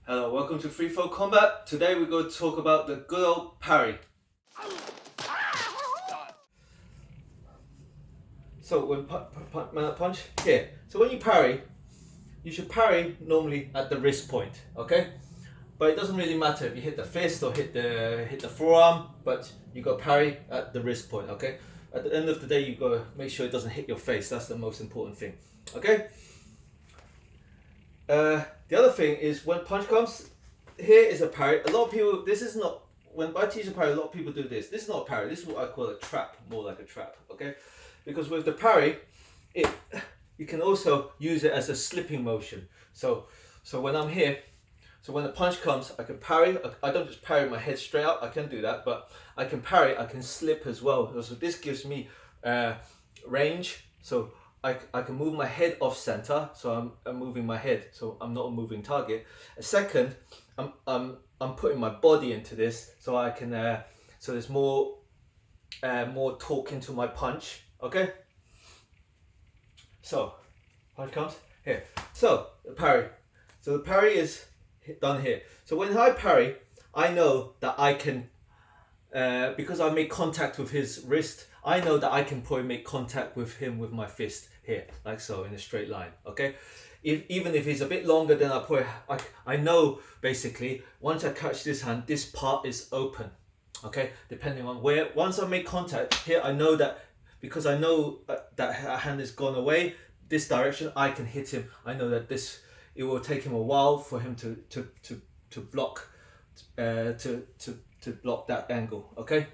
Hello, welcome to Free Flow Combat. Today we're going to talk about the good old parry. So when punch here. So when you parry, you should parry normally at the wrist point, okay? But it doesn't really matter if you hit the fist or hit the forearm, but you got parry at the wrist point, okay? At the end of the day, you got to make sure it doesn't hit your face. That's the most important thing, okay? The other thing is when punch comes, here is a parry. A lot of people, this is not, when I teach a parry, a lot of people do this. This is not a parry, this is what I call a trap, more like a trap, okay? Because with the parry, you can also use it as a slipping motion. So when I'm here, so when the punch comes, I can parry. I don't just parry my head straight up, I can do that, but I can parry, I can slip as well. So this gives me range. So I can move my head off center, so I'm moving my head, so I'm not a moving target. A second, I'm putting my body into this, so I can so there's more torque into my punch. Okay. So punch comes here. So the parry. So the parry is done here. So when I parry, I know that I can because I make contact with his wrist. I know that I can probably make contact with him with my fist here, like so, in a straight line, okay? Even if he's a bit longer, then I know basically, once I catch this hand, this part is open, okay? Depending on where, once I make contact here, I know that, because I know that hand has gone away, this direction, I can hit him. I know that it will take him a while for him to block, to block that angle, okay?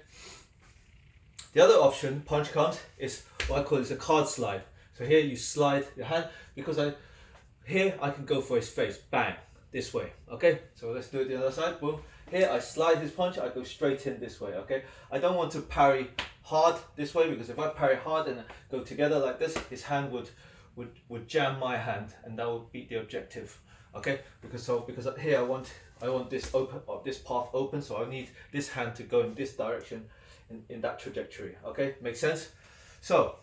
The other option, punch comes, is what I call a card slide. So here you slide your hand, because here I can go for his face, bang, this way, okay? So let's do it the other side, boom. Here I slide his punch, I go straight in this way, okay? I don't want to parry hard this way, because if I parry hard and go together like this, his hand would jam my hand, and that would beat the objective, okay? Because here I want this open, this path open, so I need this hand to go in this direction, in that trajectory, okay? Makes sense? So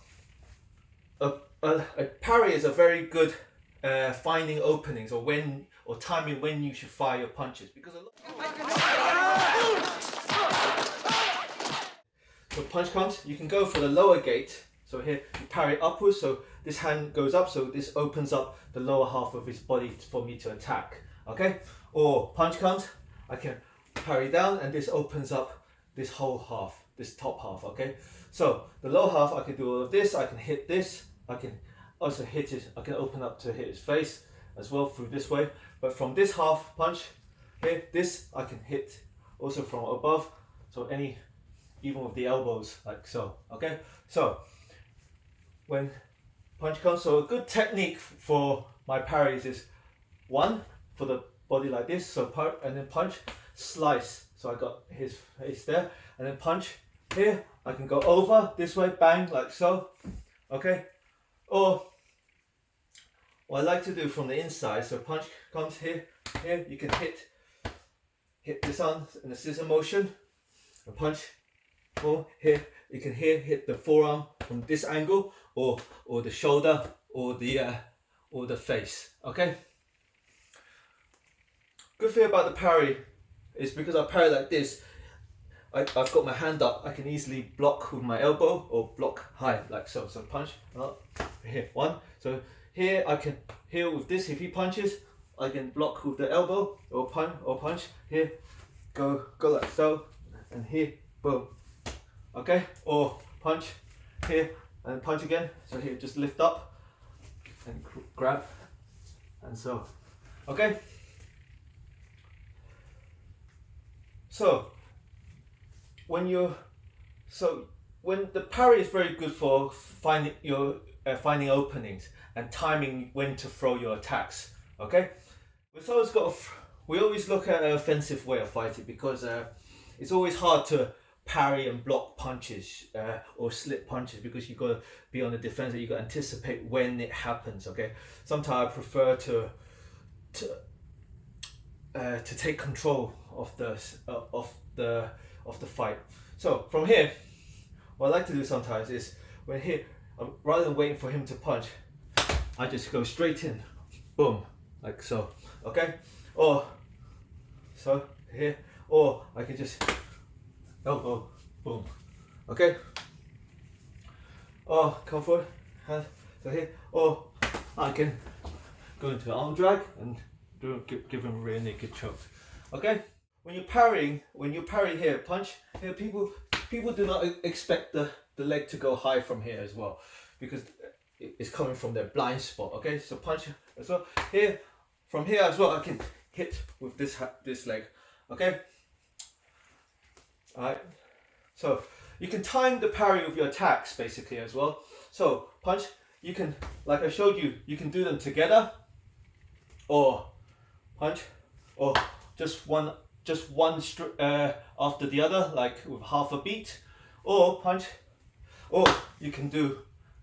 a parry is a very good finding openings or timing when you should fire your punches, because so punch comes, you can go for the lower gate. So here you parry upwards, so this hand goes up, so this opens up the lower half of his body for me to attack, okay? Or punch comes, I can parry down, and this opens up this whole half, this top half, okay? So the lower half, I can do all of this, I can hit this, I can also hit it, I can open up to hit his face as well through this way. But from this half punch here, this I can hit also from above, so even with the elbows, like so, okay? So when punch comes, so a good technique for my parries is one, for the body like this, so and then punch, slice, so I got his face there, and then punch here, I can go over this way, bang, like so, okay? Or what I like to do from the inside, so punch comes here, you can hit this on in a scissor motion, and punch, or here, you can hit the forearm from this angle, or the shoulder, or the face, okay? Good thing about the parry is because I parry like this, I've got my hand up, I can easily block with my elbow or block high, like so. So punch, here, one. So here I can, here with this, if he punches, I can block with the elbow or punch, here, go like so, and here, boom. Okay, or punch here and punch again. So here, just lift up and grab, and so, okay. So when the parry is very good for finding openings and timing when to throw your attacks, okay? We always look at an offensive way of fighting, because it's always hard to parry and block punches or slip punches, because you've got to be on the defensive, you've got to anticipate when it happens, okay? Sometimes I prefer to take control of the fight. So from here, what I like to do sometimes is, when here, rather than waiting for him to punch, I just go straight in, boom, like so, okay? Or So here, or I can just elbow, boom. Okay. Or come forward, hand. So here, or I can go into arm drag and give him a rear naked choke. Okay. When you're parrying here, punch here. People do not expect the leg to go high from here as well, because it's coming from their blind spot. Okay, so punch as well here. From here as well, I can hit with this leg. Okay. All right. So you can time the parry of your attacks basically as well. So punch, you can, like I showed you, you can do them together, or punch, or just one after the other, like with half a beat, or punch, or you can do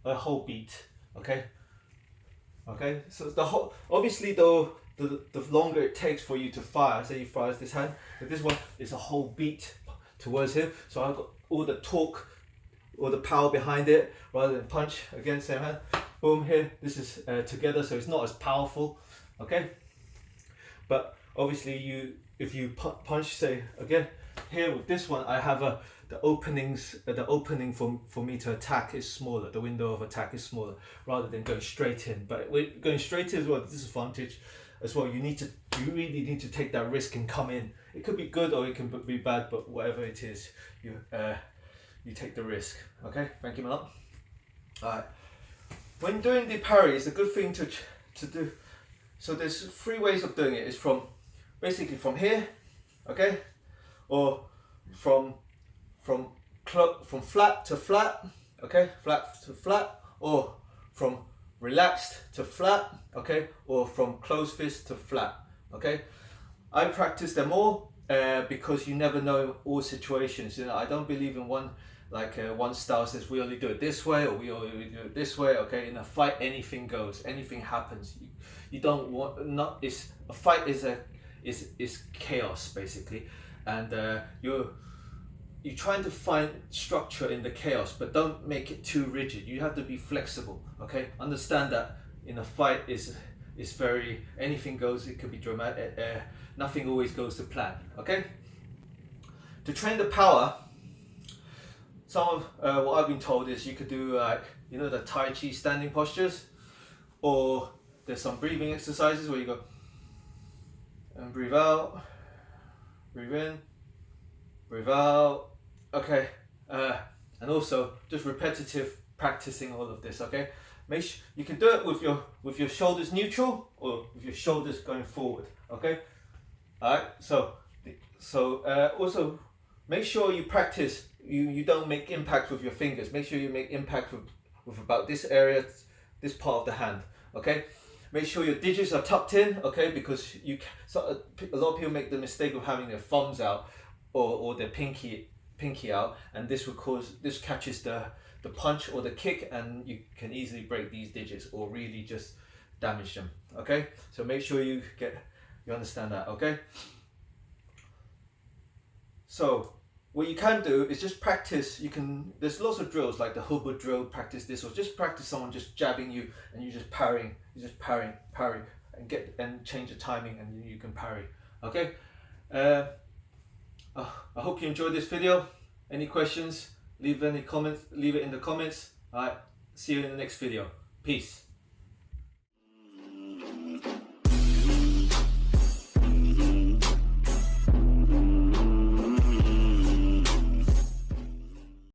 a whole beat. Okay. Okay. So the whole, obviously though, the longer it takes for you to fire, say you fire this hand, but this one is a whole beat towards him. So I've got all the torque or the power behind it, rather than punch again, same hand, boom here. This is together, so it's not as powerful. Okay. But obviously if you punch, say again here with this one, I have the opening for me to attack is smaller. The window of attack is smaller, rather than going straight in. But going straight in as well, the disadvantage as well. You really need to take that risk and come in. It could be good or it can be bad, but whatever it is, you take the risk. Okay, thank you, my love. Alright. When doing the parry, it's a good thing to do. So there's 3 ways of doing it. It's basically from here, okay, or from flat to flat, okay, flat to flat, or from relaxed to flat, okay, or from closed fist to flat, okay. I practice them all because you never know all situations. You know, I don't believe in one style says we only do it this way or we only do it this way. Okay, in a fight, anything goes, anything happens. You don't want, not, it's a fight is chaos basically, and you're trying to find structure in the chaos, but don't make it too rigid. You have to be flexible. Okay, understand that in a fight is very, anything goes. It could be dramatic. Nothing always goes to plan. Okay. To train the power, some of what I've been told is you could do the Tai Chi standing postures, or there's some breathing exercises where you go and breathe out, breathe in, breathe out. Okay, and also just repetitive practicing all of this. Okay, you can do it with your shoulders neutral or with your shoulders going forward. Okay, all right. So also make sure you practice. You don't make impact with your fingers. Make sure you make impact with about this area, this part of the hand. Okay. Make sure your digits are tucked in. Okay, because a lot of people make the mistake of having their thumbs out or their pinky out, and this catches the punch or the kick, and you can easily break these digits or really just damage them. Okay, so make sure you understand that. Okay, so what you can do is just practice. There's lots of drills like the Hubbard drill. Practice this, or just practice someone just jabbing you and you just parrying. You just parry, and change the timing, and you can parry. Okay. I hope you enjoyed this video. Any questions? Leave it in the comments. Alright, see you in the next video. Peace.